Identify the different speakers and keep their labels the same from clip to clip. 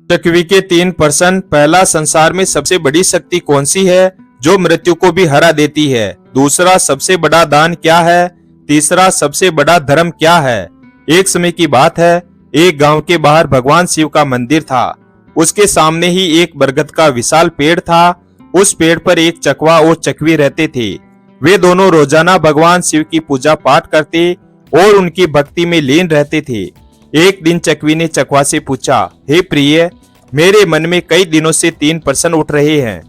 Speaker 1: चकवी के 3 प्रश्न। पहला, संसार में सबसे बड़ी शक्ति कौन सी है जो मृत्यु को भी हरा देती है? दूसरा, सबसे बड़ा दान क्या है? तीसरा, सबसे बड़ा धर्म क्या है? एक समय की बात है, एक गांव के बाहर भगवान शिव का मंदिर था। उसके सामने ही एक बरगद का विशाल पेड़ था। उस पेड़ पर एक चकवा और चकवी रहते थे। वे दोनों रोजाना भगवान शिव की पूजा पाठ करते और उनकी भक्ति में लीन रहते थे। एक दिन चकवी ने चकवा से पूछा, हे प्रिय, मेरे मन में कई दिनों से 3 प्रश्न उठ रहे हैं।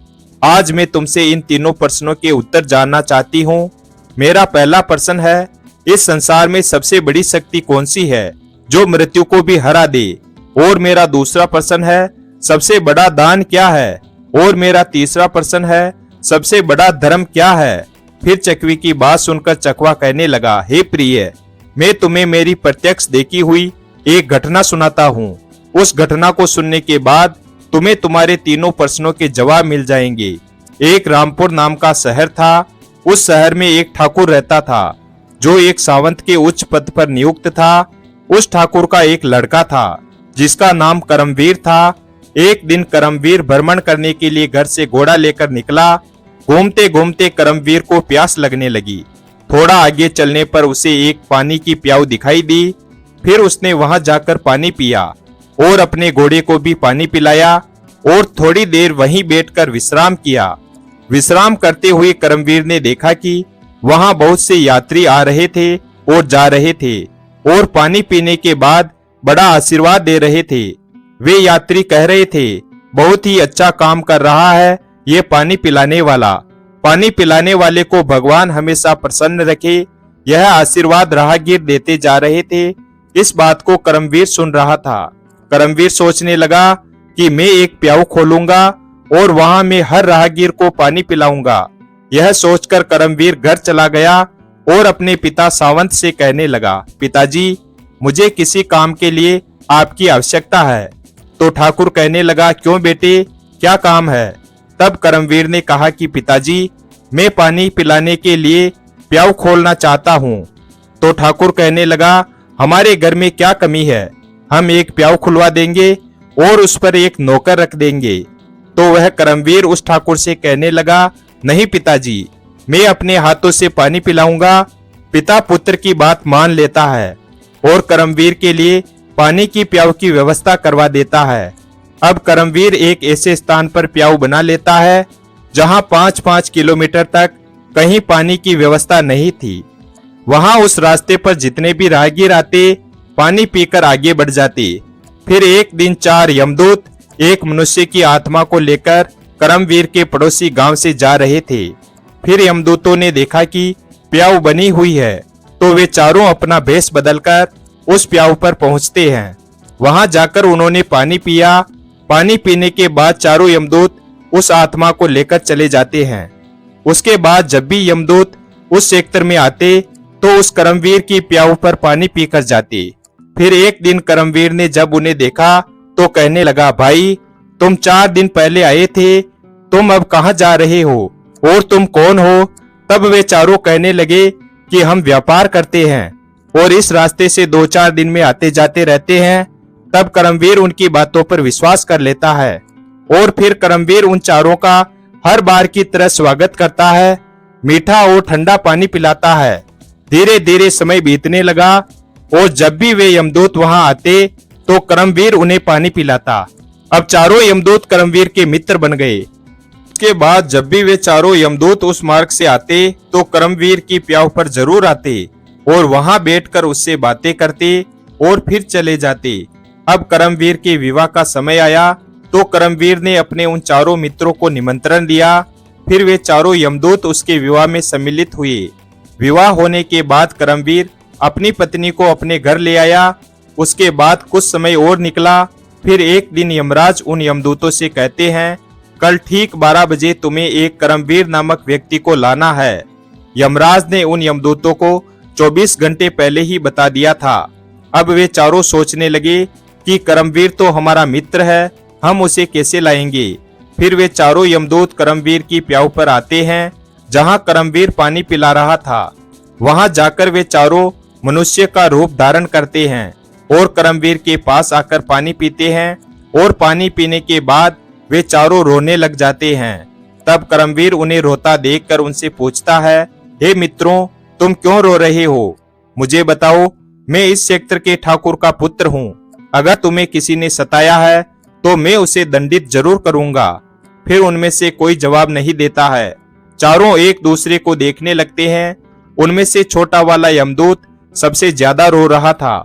Speaker 1: आज मैं तुमसे इन तीनों प्रश्नों के उत्तर जानना चाहती हूँ। मेरा पहला प्रश्न है, इस संसार में सबसे बड़ी शक्ति कौन सी है जो मृत्यु को भी हरा दे? और मेरा दूसरा प्रश्न है, सबसे बड़ा दान क्या है? और मेरा तीसरा प्रश्न है, सबसे बड़ा धर्म क्या है? फिर चकवी की बात सुनकर चकवा कहने लगा, हे प्रिय, मैं तुम्हें मेरी प्रत्यक्ष देखी हुई एक घटना सुनाता हूँ। उस घटना को सुनने के बाद तुम्हें तुम्हारे तीनों प्रश्नों के जवाब मिल जाएंगे। एक रामपुर नाम का शहर था। उस शहर में एक ठाकुर रहता था जो एक सावंत के उच्च पद पर नियुक्त था। उस ठाकुर का एक लड़का था जिसका नाम करमवीर था। एक दिन करमवीर भ्रमण करने के लिए घर से घोड़ा लेकर निकला। घूमते घूमते करमवीर को प्यास लगने लगी। थोड़ा आगे चलने पर उसे एक पानी की प्याऊ दिखाई दी। फिर उसने वहां जाकर पानी पिया और अपने घोड़े को भी पानी पिलाया और थोड़ी देर वहीं बैठकर विश्राम किया। विश्राम करते हुए करमवीर ने देखा कि वहां बहुत से यात्री आ रहे थे और जा रहे थे और पानी पीने के बाद बड़ा आशीर्वाद दे रहे थे। वे यात्री कह रहे थे, बहुत ही अच्छा काम कर रहा है ये पानी पिलाने वाला। पानी पिलाने वाले को भगवान हमेशा प्रसन्न रखे, यह आशीर्वाद राहगीर देते जा रहे थे। इस बात को करमवीर सुन रहा था। करमवीर सोचने लगा कि मैं एक प्याऊ खोलूंगा और वहां मैं हर राहगीर को पानी पिलाऊंगा। यह सोचकर करमवीर घर चला गया और अपने पिता सावंत से कहने लगा, पिताजी, मुझे किसी काम के लिए आपकी आवश्यकता है। तो ठाकुर कहने लगा, क्यों बेटे, क्या काम है? तब करमवीर ने कहा कि पिताजी, मैं पानी पिलाने के लिए प्याऊ खोलना चाहता हूँ। तो ठाकुर कहने लगा, हमारे घर में क्या कमी है, हम एक प्याऊ खुलवा देंगे और उस पर एक नौकर रख देंगे। तो वह करमवीर उस ठाकुर से कहने लगा, नहीं पिताजी, मैं अपने हाथों से पानी पिलाऊंगा। पिता पुत्र की बात मान लेता है और करमवीर के लिए पानी की प्याऊ की व्यवस्था करवा देता है। अब करमवीर एक ऐसे स्थान पर प्याऊ बना लेता है जहां 5-5 किलोमीटर तक कहीं पानी की व्यवस्था नहीं थी। वहां उस रास्ते पर जितने भी राहगीर आते पानी पीकर आगे बढ़ जाते। फिर एक दिन 4 यमदूत एक मनुष्य की आत्मा को लेकर करमवीर के पड़ोसी गांव से जा रहे थे। फिर यमदूतों ने देखा कि प्याऊ बनी हुई है तो वे चारों अपना भेष बदलकर उस प्याऊ पर पहुंचते हैं। वहां जाकर उन्होंने पानी पिया। पानी पीने के बाद चारों यमदूत उस आत्मा को लेकर चले जाते हैं। उसके बाद जब भी यमदूत उस सेक्टर में आते तो उस करमवीर की प्याऊ पर पानी पीकर जाते। फिर एक दिन करमवीर ने जब उन्हें देखा तो कहने लगा, भाई, तुम 4 दिन पहले आए थे, तुम अब कहां जा रहे हो और तुम कौन हो? तब वे चारों कहने लगे कि हम व्यापार करते हैं और इस रास्ते से 2-4 दिन में आते जाते रहते हैं। तब करमवीर उनकी बातों पर विश्वास कर लेता है और फिर करमवीर उन चारों का हर बार की तरह स्वागत करता है, मीठा और ठंडा पानी पिलाता है। धीरे धीरे समय बीतने लगा और जब भी वे यमदूत वहां आते तो करमवीर उन्हें पानी पिलाता। अब चारों यमदूत करमवीर के मित्र बन गए। इसके बाद जब भी वे चारों यमदूत उस मार्ग से आते तो करमवीर की प्याऊ पर जरूर आते और वहां बैठकर उससे बातें करते और फिर चले जाते। अब करमवीर के विवाह का समय आया तो करमवीर ने अपने उन चारों मित्रों को निमंत्रण दिया। फिर वे चारों यमदूत उसके विवाह में सम्मिलित हुए। विवाह होने के बाद करमवीर अपनी पत्नी को अपने घर ले आया। उसके बाद कुछ समय और निकला। फिर एक दिन यमराज उन यमदूतों से कहते हैं, कल ठीक 12 बजे तुम्हें एक करमवीर नामक व्यक्ति को लाना है। यमराज ने उन यमदूतों को 24 घंटे पहले ही बता दिया था। अब वे चारों सोचने लगे कि करमवीर तो हमारा मित्र है, हम उसे कैसे लाएंगे। फिर वे चारों यमदूत करमवीर की प्याऊ पर आते हैं जहां करमवीर पानी पिला रहा था। वहां जाकर वे चारों मनुष्य का रूप धारण करते हैं और करमवीर के पास आकर पानी पीते हैं और पानी पीने के बाद वे चारों रोने लग जाते हैं। तब कर्मवीर उन्हें रोता देखकर उनसे पूछता है, हे मित्रों, तुम क्यों रो रहे हो? मुझे बताओ, मैं इस क्षेत्र के ठाकुर का पुत्र हूँ। अगर तुम्हें किसी ने सताया है तो मैं उसे दंडित जरूर करूंगा। फिर उनमें से कोई जवाब नहीं देता है। चारों एक दूसरे को देखने लगते हैं। उनमें से छोटा वाला यमदूत सबसे ज्यादा रो रहा था।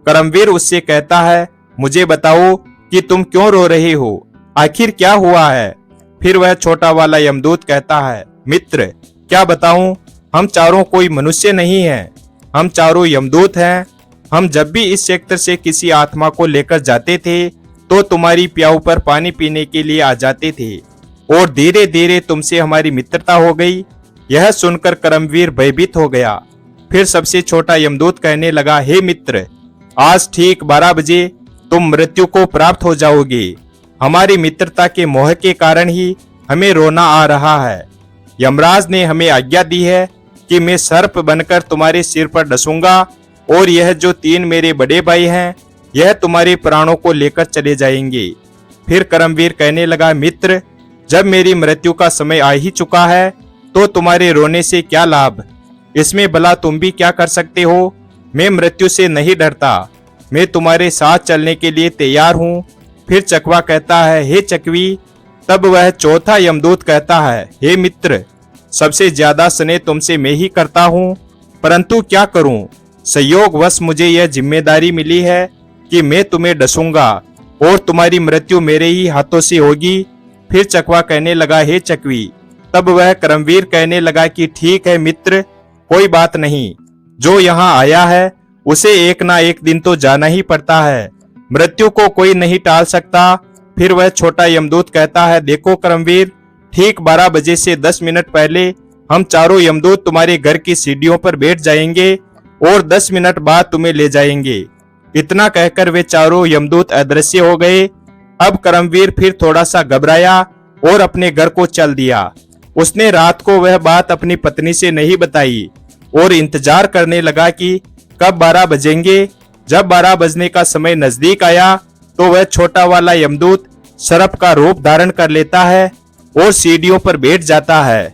Speaker 1: कर्मवीर उससे कहता है, मुझे बताओ कि तुम क्यों रो रहे हो? आखिर क्या हुआ है? फिर वह छोटा वाला यमदूत कहता है, मित्र, क्या बताऊं, हम चारों कोई मनुष्य नहीं हैं, हम चारों यमदूत हैं। हम जब भी इस क्षेत्र से किसी आत्मा को लेकर जाते थे तो तुम्हारी प्याऊ पर पानी पीने के लिए आ जाते थे और धीरे धीरे तुमसे हमारी मित्रता हो गई। यह सुनकर कर्मवीर भयभीत हो गया। फिर सबसे छोटा यमदूत कहने लगा, हे मित्र, आज ठीक 12 बजे तुम मृत्यु को प्राप्त हो जाओगे। हमारी मित्रता के मोह के कारण ही हमें रोना आ रहा है। यमराज ने हमें आज्ञा दी है कि मैं सर्प बनकर तुम्हारे सिर पर डसूंगा और यह जो 3 मेरे बड़े भाई हैं, यह तुम्हारे प्राणों को लेकर चले जाएंगे। फिर कर्मवीर कहने लगा, मित्र, जब मेरी मृत्यु का समय आ ही चुका है तो तुम्हारे रोने से क्या लाभ? इसमें भला तुम भी क्या कर सकते हो? मैं मृत्यु से नहीं डरता, मैं तुम्हारे साथ चलने के लिए तैयार हूँ। फिर चकवा कहता है, हे चकवी। तब वह चौथा यमदूत कहता है, हे मित्र, सबसे ज्यादा स्नेह तुमसे मैं ही करता हूँ, परंतु क्या करूँ, संयोगवश मुझे यह जिम्मेदारी मिली है कि मैं तुम्हें डसूंगा और तुम्हारी मृत्यु मेरे ही हाथों से होगी। फिर चकवा कहने लगा, हे चकवी। तब वह कर्मवीर कहने लगा कि ठीक है मित्र, कोई बात नहीं, जो यहाँ आया है उसे एक ना एक दिन तो जाना ही पड़ता है, मृत्यु को कोई नहीं टाल सकता। फिर वह छोटा यमदूत कहता है, देखो कर्मवीर, ठीक 12 बजे से 10 मिनट पहले हम चारों यमदूत तुम्हारे घर की सीढ़ियों पर बैठ जाएंगे और 10 मिनट बाद तुम्हें ले जाएंगे। इतना कहकर वे चारों यमदूत अदृश्य हो गए। अब कर्मवीर फिर थोड़ा सा घबराया और अपने घर को चल दिया। उसने रात को वह बात अपनी पत्नी से नहीं बताई और इंतजार करने लगा कि कब 12 बजेंगे। जब 12 बजने का समय नजदीक आया तो वह छोटा वाला यमदूत सर्प का रूप धारण कर लेता है और सीढ़ियों पर बैठ जाता है।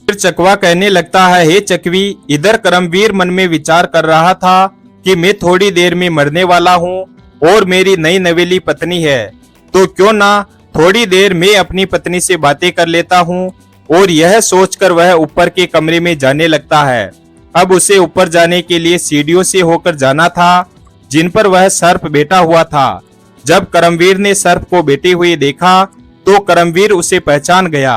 Speaker 1: फिर चकवा कहने लगता है, हे चकवी, इधर कर्मवीर मन में विचार कर रहा था कि मैं थोड़ी देर में मरने वाला हूँ और मेरी नई नवेली पत्नी है, तो क्यों ना थोड़ी देर मैं अपनी पत्नी से बातें कर लेता हूँ। और यह सोचकर वह ऊपर के कमरे में जाने लगता है। अब उसे ऊपर जाने के लिए सीढ़ियों से होकर जाना था जिन पर वह सर्प बैठा हुआ था। जब कर्मवीर ने सर्प को बैठे हुए देखा तो कर्मवीर उसे पहचान गया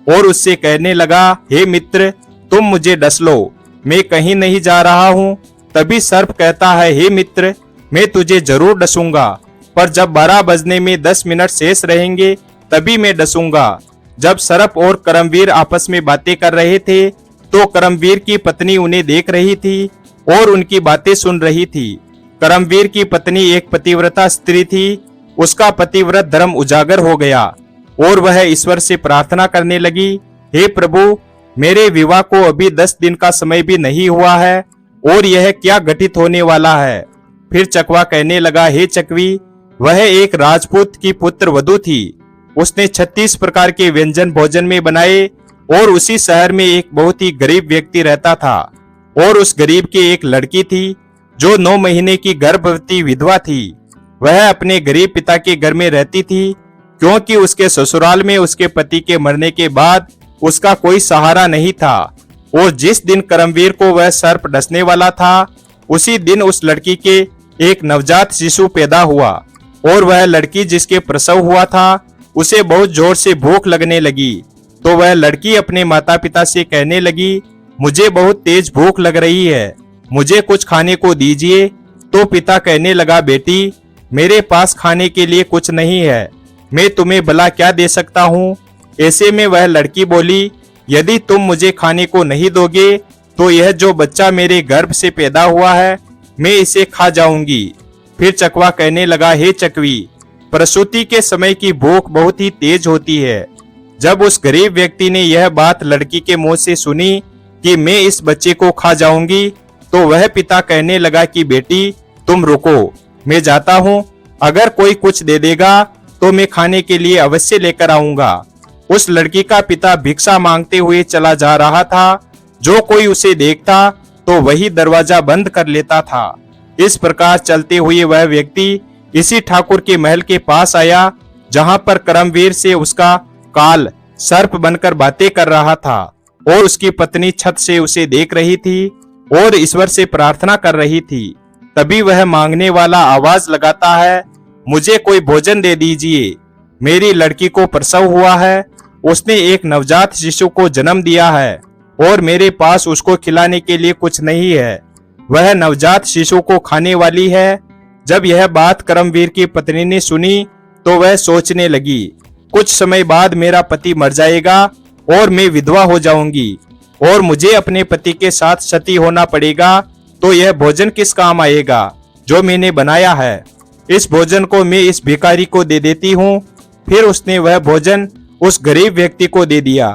Speaker 1: और उससे कहने लगा, हे मित्र, तुम मुझे डस लो, मैं कहीं नहीं जा रहा हूँ। तभी सर्प कहता है, हे मित्र, मैं तुझे जरूर डसूंगा, पर जब 12 बजने में 10 मिनट शेष रहेंगे तभी मैं डसूंगा। जब सर्प और कर्मवीर आपस में बातें कर रहे थे तो कर्मवीर की पत्नी उन्हें देख रही थी और उनकी बातें सुन रही थी। कर्मवीर की पत्नी एक पतिव्रता स्त्री थी। उसका पतिव्रत धर्म उजागर हो गया और वह ईश्वर से प्रार्थना करने लगी, हे प्रभु, मेरे विवाह को अभी 10 दिन का समय भी नहीं हुआ है और यह क्या घटित होने वाला है। फिर चकवा कहने लगा, हे चकवी, वह एक राजपूत की पुत्र वधू थी। उसने 36 प्रकार के व्यंजन भोजन में बनाए और उसी शहर में एक बहुत ही गरीब व्यक्ति रहता था और उस गरीब की एक लड़की थी जो 9 महीने की गर्भवती विधवा थी। वह अपने गरीब पिता के घर में रहती थी क्योंकि उसके ससुराल में उसके पति के मरने के बाद उसका कोई सहारा नहीं था। और जिस दिन कर्मवीर को वह सर्प डसने वाला था उसी दिन उस लड़की के एक नवजात शिशु पैदा हुआ और वह लड़की जिसके प्रसव हुआ था उसे बहुत जोर से भूख लगने लगी। तो वह लड़की अपने माता पिता से कहने लगी, मुझे बहुत तेज भूख लग रही है, मुझे कुछ खाने को दीजिए। तो पिता कहने लगा, बेटी, मेरे पास खाने के लिए कुछ नहीं है, मैं तुम्हें भला क्या दे सकता हूँ। ऐसे में वह लड़की बोली, यदि तुम मुझे खाने को नहीं दोगे तो यह जो बच्चा मेरे गर्भ से पैदा हुआ है मैं इसे खा जाऊंगी। फिर चकवा कहने लगा, हे चकवी, प्रसूति के समय की भूख बहुत ही तेज होती है। जब उस गरीब व्यक्ति ने यह बात लड़की के मुंह से सुनी कि मैं इस बच्चे को खा जाऊंगी तो वह पिता कहने लगा कि बेटी तुम रुको, मैं जाता हूँ, अगर कोई कुछ दे देगा तो मैं खाने के लिए अवश्य लेकर आऊंगा। उस लड़की का पिता भिक्षा मांगते हुए चला जा रहा था। जो कोई उसे देखता तो वही दरवाजा बंद कर लेता था। इस प्रकार चलते हुए वह व्यक्ति इसी ठाकुर के महल के पास आया, जहां पर करमवीर से उसका काल सर्प बनकर बातें कर रहा था और उसकी पत्नी छत से उसे देख रही थी और ईश्वर से प्रार्थना कर रही थी। तभी वह मांगने वाला आवाज लगाता है, मुझे कोई भोजन दे दीजिए, मेरी लड़की को प्रसव हुआ है, उसने एक नवजात शिशु को जन्म दिया है और मेरे पास उसको खिलाने के लिए कुछ नहीं है। वह नवजात शिशु को खाने वाली है। जब यह बात करमवीर की पत्नी ने सुनी तो वह सोचने लगी, कुछ समय बाद मेरा पति मर जाएगा और मैं विधवा हो जाऊंगी और मुझे अपने पति के साथ सती होना पड़ेगा, तो यह भोजन किस काम आएगा जो मैंने बनाया है। इस भोजन को मैं इस भिखारी को दे देती हूँ। फिर उसने वह भोजन उस गरीब व्यक्ति को दे दिया।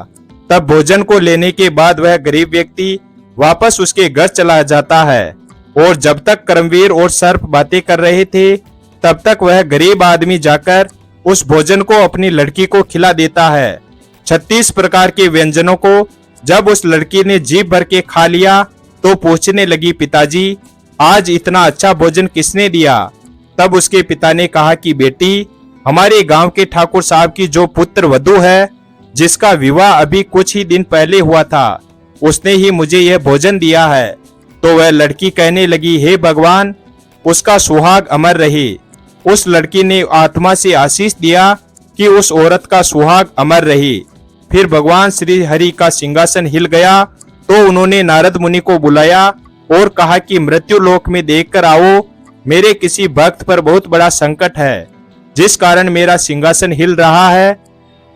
Speaker 1: तब भोजन को लेने के बाद वह गरीब व्यक्ति वापस उसके घर चला जाता है और जब तक करमवीर और सर्प बातें कर रहे थे तब तक वह गरीब आदमी जाकर उस भोजन को अपनी लड़की को खिला देता है। 36 प्रकार के व्यंजनों को जब उस लड़की ने जी भर के खा लिया तो पूछने लगी, पिताजी आज इतना अच्छा भोजन किसने दिया? तब उसके पिता ने कहा कि बेटी, हमारे गांव के ठाकुर साहब की जो पुत्र वधू है, जिसका विवाह अभी कुछ ही दिन पहले हुआ था, उसने ही मुझे यह भोजन दिया है। तो वह लड़की कहने लगी, हे भगवान, उसका सुहाग अमर रहे। उस लड़की ने आत्मा से आशीष दिया कि उस औरत का सुहाग अमर रहे। फिर भगवान श्री हरि का सिंहासन हिल गया तो उन्होंने नारद मुनि को बुलाया और कहा कि मृत्यु लोक में देखकर आओ, मेरे किसी भक्त पर बहुत बड़ा संकट है जिस कारण मेरा सिंहासन हिल रहा है।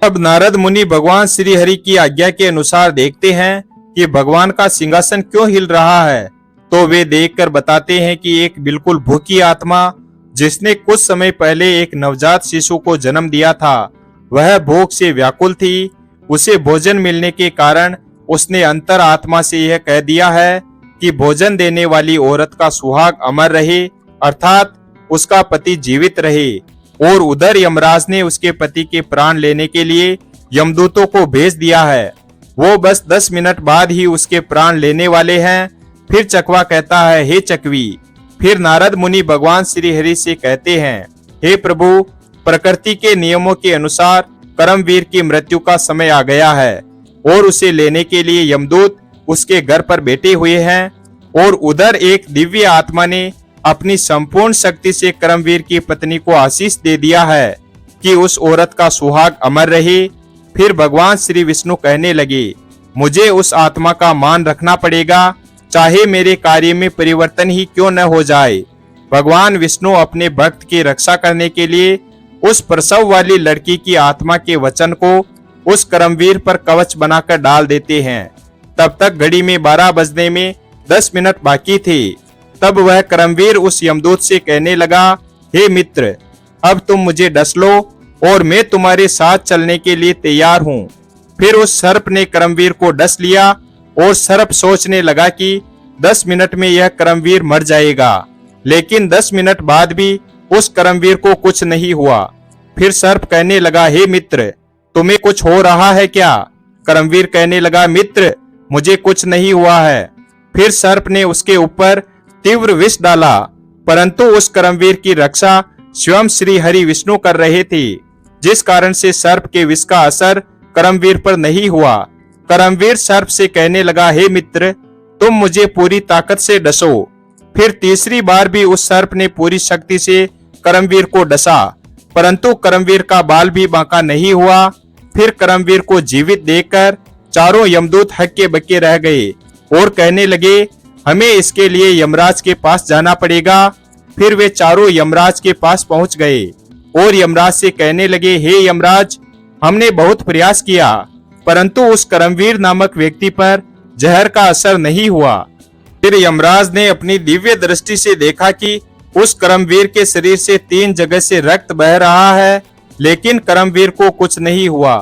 Speaker 1: अब नारद मुनि भगवान श्री हरि की आज्ञा के अनुसार देखते हैं कि भगवान का सिंहासन क्यों हिल रहा है। तो वे देखकर बताते हैं कि एक बिल्कुल भूखी आत्मा, जिसने कुछ समय पहले एक नवजात शिशु को जन्म दिया था, वह भूख से व्याकुल थी। उसे भोजन मिलने के कारण उसने अंतर आत्मा से यह कह दिया है कि भोजन देने वाली औरत का सुहाग अमर रहे, अर्थात उसका पति जीवित रहे। और उधर यमराज ने उसके पति के प्राण लेने के लिए यमदूतों को भेज दिया है। वो बस 10 मिनट बाद ही उसके प्राण लेने वाले हैं। फिर चकवा कहता है, हे चकवी। फिर नारद मुनि भगवान श्री हरि से कहते हैं, हे प्रभु, प्रकृति के नियमों के अनुसार करमवीर की मृत्यु का समय आ गया है और उसे लेने के लिए यमदूत उसके घर पर बैठे हुए हैं। और उधर एक दिव्य आत्मा ने अपनी संपूर्ण शक्ति से करमवीर की पत्नी को आशीष दे दिया है कि उस औरत का सुहाग अमर रहे। फिर भगवान श्री विष्णु कहने लगे, मुझे उस आत्मा का मान रखना पड़ेगा, चाहे मेरे कार्य में परिवर्तन ही क्यों न हो जाए। भगवान विष्णु अपने भक्त की रक्षा करने के लिए उस प्रसव वाली लड़की की आत्मा के वचन को उस करमवीर पर कवच बनाकर डाल देते हैं। तब तक घड़ी में 12 बजने में 10 मिनट बाकी थे। तब वह करमवीर उस यमदूत से कहने लगा, हे मित्र, अब तुम मुझे डस लो और मैं तुम्हारे साथ चलने के लिए तैयार हूँ। फिर उस सर्प ने करमवीर को डस लिया और सर्प सोचने लगा कि 10 मिनट में यह करमवीर मर जाएगा, लेकिन 10 मिनट बाद भी उस करमवीर को कुछ नहीं हुआ। फिर सर्प कहने लगा, हे मित्र, तुम्हें कुछ हो रहा है क्या? करमवीर कहने लगा, मित्र, मुझे कुछ नहीं हुआ है। फिर सर्प ने उसके ऊपर तीव्र विष डाला, परंतु उस करमवीर की रक्षा स्वयं श्री हरि विष्णु कर रहे थे, जिस कारण से सर्प के विष का असर करमवीर पर नहीं हुआ। करमवीर सर्प से कहने लगा, हे मित्र, तुम मुझे पूरी ताकत से डसो। फिर तीसरी बार भी उस सर्प ने पूरी शक्ति से करमवीर को डसा, परंतु करमवीर का बाल भी बांका नहीं हुआ। फिर करमवीर को जीवित देखकर चारों यमदूत हक्के बक्के रह गए और कहने लगे, हमें इसके लिए यमराज के पास जाना पड़ेगा। फिर वे चारों यमराज के पास पहुंच गए और यमराज से कहने लगे, हे यमराज, हमने बहुत प्रयास किया, परंतु उस करमवीर नामक व्यक्ति पर जहर का असर नहीं हुआ। फिर यमराज ने अपनी दिव्य दृष्टि से देखा कि उस करमवीर के शरीर से 3 जगह से रक्त बह रहा है, लेकिन करमवीर को कुछ नहीं हुआ।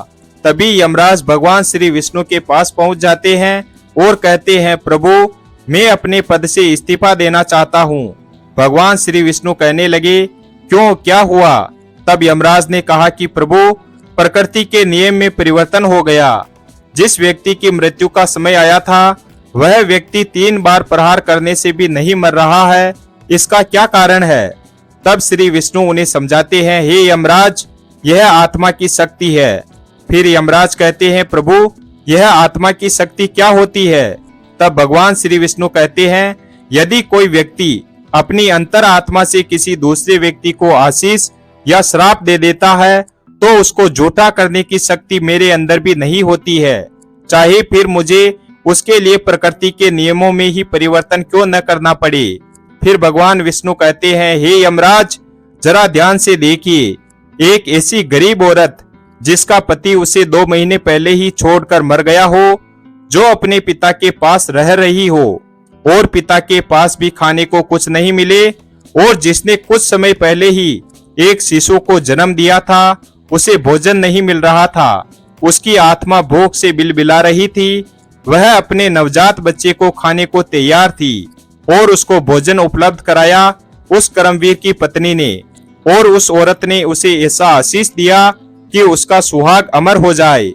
Speaker 1: तभी यमराज भगवान श्री विष्णु के पास पहुंच जाते हैं और कहते हैं, प्रभु, मैं अपने पद से इस्तीफा देना चाहता हूँ। भगवान श्री विष्णु कहने लगे, क्यों, क्या हुआ? तब यमराज ने कहा कि प्रभु, प्रकृति के नियम में परिवर्तन हो गया। जिस व्यक्ति की मृत्यु का समय आया था, वह व्यक्ति 3 बार प्रहार करने से भी नहीं मर रहा है। इसका क्या कारण है? तब श्री विष्णु उन्हें समझाते हैं, हे यमराज, यह आत्मा की शक्ति है। फिर यमराज कहते हैं, प्रभु, यह आत्मा की शक्ति क्या होती है? तब भगवान श्री विष्णु कहते हैं, यदि कोई व्यक्ति अपनी अंतर आत्मा से किसी दूसरे व्यक्ति को आशीष या श्राप दे देता है, तो उसको झूठा करने की शक्ति मेरे अंदर भी नहीं होती है, चाहे फिर मुझे उसके लिए प्रकृति के नियमों में ही परिवर्तन क्यों न करना पड़े। फिर भगवान विष्णु कहते हैं, हे यमराज, जरा ध्यान से देखिए, एक ऐसी गरीब औरत जिसका पति उसे 2 महीने पहले ही छोड़कर मर गया हो, जो अपने पिता के पास रह रही हो और पिता के पास भी खाने को कुछ नहीं मिले, और जिसने कुछ समय पहले ही एक शिशु को जन्म दिया था, उसे भोजन नहीं मिल रहा था, उसकी आत्मा भूख से बिलबिला रही थी। वह अपने नवजात बच्चे को खाने को तैयार थी और उसको भोजन उपलब्ध कराया उस कर्मवीर की पत्नी ने, और उस औरत ने उसे ऐसा आशीष दिया कि उसका सुहाग अमर हो जाए।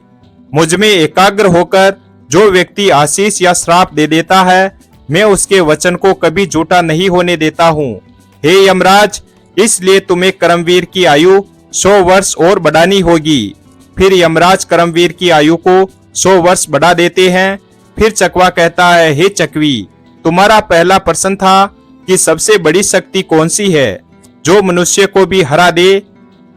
Speaker 1: मुझ में एकाग्र होकर जो व्यक्ति आशीष या श्राप दे देता है, मैं उसके वचन को कभी झूठा नहीं होने देता हूँ। हे यमराज, इसलिए तुम्हें कर्मवीर की आयु 100 वर्ष और बढ़ानी होगी। फिर यमराज कर्मवीर की आयु को 100 वर्ष बढ़ा देते हैं। फिर चकवा कहता है, हे चकवी, तुम्हारा पहला प्रश्न था कि सबसे बड़ी शक्ति कौन सी है जो मनुष्य को भी हरा दे,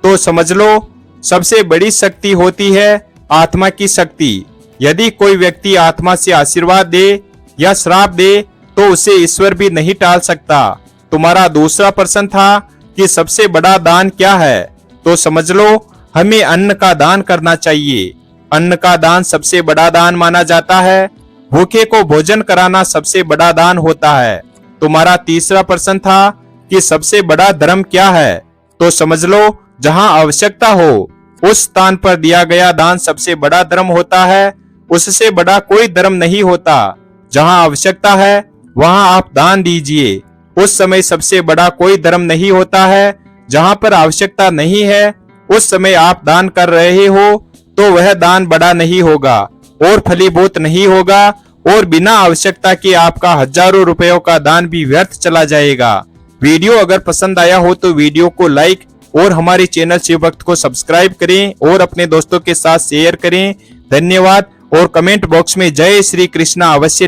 Speaker 1: तो समझ लो, सबसे बड़ी शक्ति होती है आत्मा की शक्ति। यदि कोई व्यक्ति आत्मा से आशीर्वाद दे या श्राप दे, तो उसे ईश्वर भी नहीं टाल सकता। तुम्हारा दूसरा प्रश्न था कि सबसे बड़ा दान क्या है, तो समझ लो, हमें अन्न का दान करना चाहिए। अन्न का दान सबसे बड़ा दान माना जाता है। भूखे को भोजन कराना सबसे बड़ा दान होता है। तुम्हारा तीसरा प्रश्न था कि सबसे बड़ा धर्म क्या है, तो समझ लो, जहां आवश्यकता हो उस स्थान पर दिया गया दान सबसे बड़ा धर्म होता है। उससे बड़ा कोई धर्म नहीं होता। जहां आवश्यकता है वहां आप दान दीजिए। उस समय सबसे बड़ा कोई धर्म नहीं होता है। जहां पर आवश्यकता नहीं है उस समय आप दान कर रहे हो, तो वह दान बड़ा नहीं होगा और फलीभूत नहीं होगा, और बिना आवश्यकता के आपका हजारों रुपयों का दान भी व्यर्थ चला जाएगा। वीडियो अगर पसंद आया हो तो वीडियो को लाइक और हमारे चैनल शिवभक्त को सब्सक्राइब करें और अपने दोस्तों के साथ शेयर करें। धन्यवाद। और कमेंट बॉक्स में जय श्री कृष्णा अवश्य